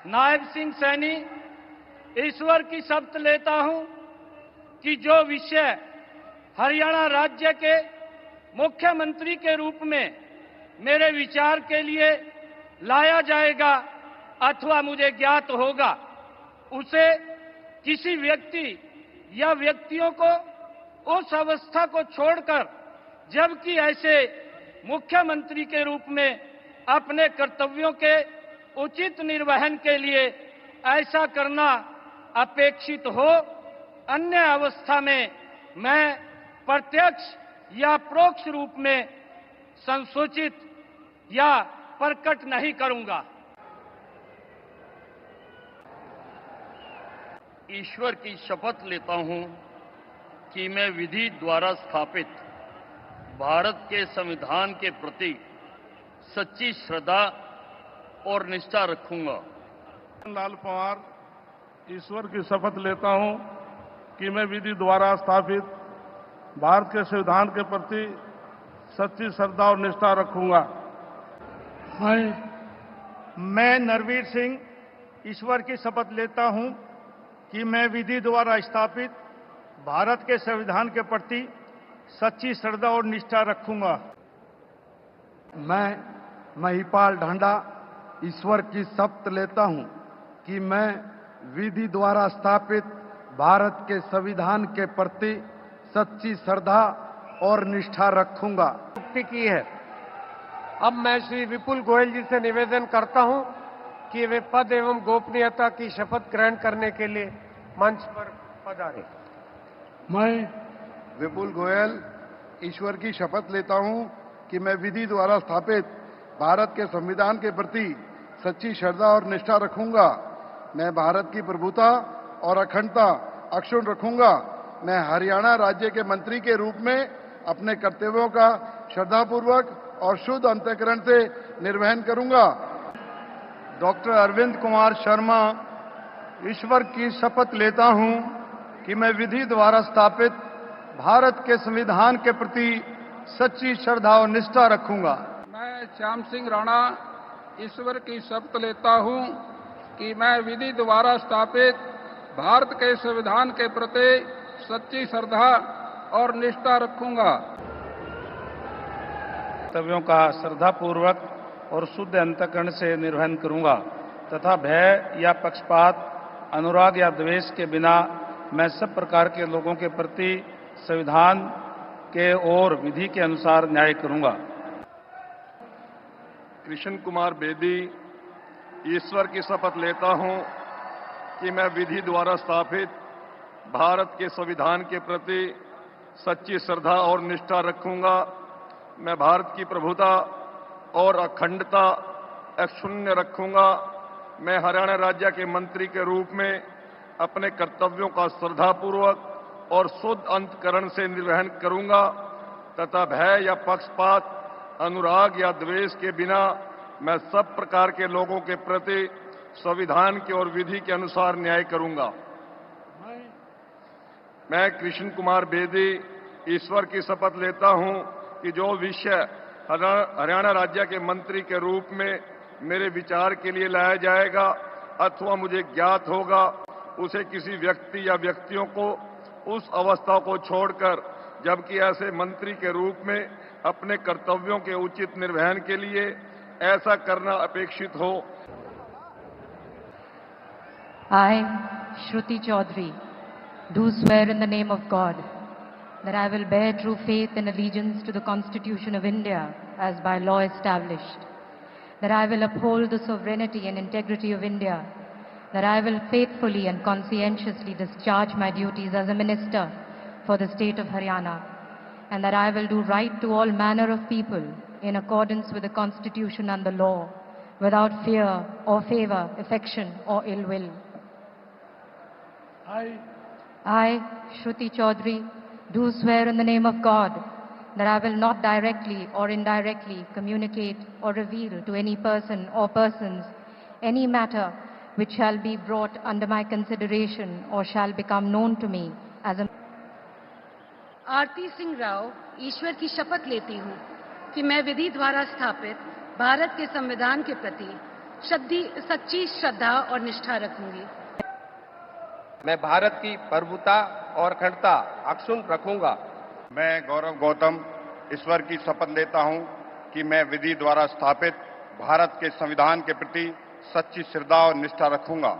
नायब सिंह सैनी ईश्वर की शपथ लेता हूं कि जो विषय हरियाणा राज्य के मुख्यमंत्री के रूप में मेरे विचार के लिए लाया जाएगा अथवा मुझे ज्ञात होगा, उसे किसी व्यक्ति या व्यक्तियों को उस अवस्था को छोड़कर, जबकि ऐसे मुख्यमंत्री के रूप में अपने कर्तव्यों के उचित निर्वहन के लिए ऐसा करना अपेक्षित हो, अन्य अवस्था में मैं प्रत्यक्ष या परोक्ष रूप में संसूचित या प्रकट नहीं करूंगा। ईश्वर की शपथ लेता हूं कि मैं विधि द्वारा स्थापित भारत के संविधान के प्रति सच्ची श्रद्धा और निष्ठा रखूंगा। लाल पंवार ईश्वर की शपथ लेता हूं कि मैं विधि द्वारा स्थापित भारत के संविधान के प्रति सच्ची श्रद्धा और निष्ठा रखूंगा। मैं नरवीर सिंह ईश्वर की शपथ लेता हूं कि मैं विधि द्वारा स्थापित भारत के संविधान के प्रति सच्ची श्रद्धा और निष्ठा रखूंगा। मैं महिपाल ढांडा ईश्वर की शपथ लेता हूं कि मैं विधि द्वारा स्थापित भारत के संविधान के प्रति सच्ची श्रद्धा और निष्ठा रखूंगा। की है। अब मैं श्री विपुल गोयल जी से निवेदन करता हूं कि वे पद एवं गोपनीयता की शपथ ग्रहण करने के लिए मंच पर पधारें। मैं विपुल गोयल ईश्वर की शपथ लेता हूं कि मैं विधि द्वारा स्थापित भारत के संविधान के प्रति सच्ची श्रद्धा और निष्ठा रखूंगा। मैं भारत की प्रभुता और अखंडता अक्षुण्ण रखूंगा। मैं हरियाणा राज्य के मंत्री के रूप में अपने कर्तव्यों का श्रद्धापूर्वक और शुद्ध अंतःकरण से निर्वहन करूंगा। डॉक्टर अरविंद कुमार शर्मा ईश्वर की शपथ लेता हूं कि मैं विधि द्वारा स्थापित भारत के संविधान के प्रति सच्ची श्रद्धा और निष्ठा रखूंगा। मैं श्याम सिंह राणा ईश्वर की शपथ लेता हूं कि मैं विधि द्वारा स्थापित भारत के संविधान के प्रति सच्ची श्रद्धा और निष्ठा रखूंगा। कर्तव्यों का श्रद्धापूर्वक और शुद्ध अंतःकरण से निर्वहन करूंगा तथा भय या पक्षपात, अनुराग या द्वेष के बिना मैं सब प्रकार के लोगों के प्रति संविधान के और विधि के अनुसार न्याय करूंगा। कृष्ण कुमार बेदी ईश्वर की शपथ लेता हूं कि मैं विधि द्वारा स्थापित भारत के संविधान के प्रति सच्ची श्रद्धा और निष्ठा रखूंगा। मैं भारत की प्रभुता और अखंडता अक्षुण्ण रखूंगा। मैं हरियाणा राज्य के मंत्री के रूप में अपने कर्तव्यों का श्रद्धापूर्वक और शुद्ध अंतःकरण से निर्वहन करूंगा तथा भय या पक्षपात, अनुराग या द्वेष के बिना मैं सब प्रकार के लोगों के प्रति संविधान के और विधि के अनुसार न्याय करूंगा। मैं कृष्ण कुमार बेदी ईश्वर की शपथ लेता हूं कि जो विषय हरियाणा राज्य के मंत्री के रूप में मेरे विचार के लिए लाया जाएगा अथवा मुझे ज्ञात होगा, उसे किसी व्यक्ति या व्यक्तियों को उस अवस्था को छोड़कर, जबकि ऐसे मंत्री के रूप में अपने कर्तव्यों के उचित निर्वहन के लिए ऐसा करना अपेक्षित हो। I, Shruti Chaudhary, do swear in the name of God that I will bear true faith and allegiance to the Constitution of India as by law established, that I will uphold the sovereignty and integrity of India, that I will faithfully and conscientiously discharge my duties as a minister for the state of Haryana, and that I will do right to all manner of people in accordance with the Constitution and the law, without fear or favor, affection or ill will. I, Shruti Chaudhary, do swear in the name of God that I will not directly or indirectly communicate or reveal to any person or persons any matter which shall be brought under my consideration or shall become known to me as a... आरती सिंह राव ईश्वर की शपथ लेती हूँ कि मैं विधि द्वारा स्थापित भारत के संविधान के प्रति सच्ची श्रद्धा और निष्ठा रखूंगी। मैं भारत की प्रभुता और अखंडता अक्षुण्ण रखूंगा। मैं गौरव गौतम ईश्वर की शपथ लेता हूं कि मैं विधि द्वारा स्थापित भारत के संविधान के प्रति सच्ची श्रद्धा और निष्ठा रखूंगा।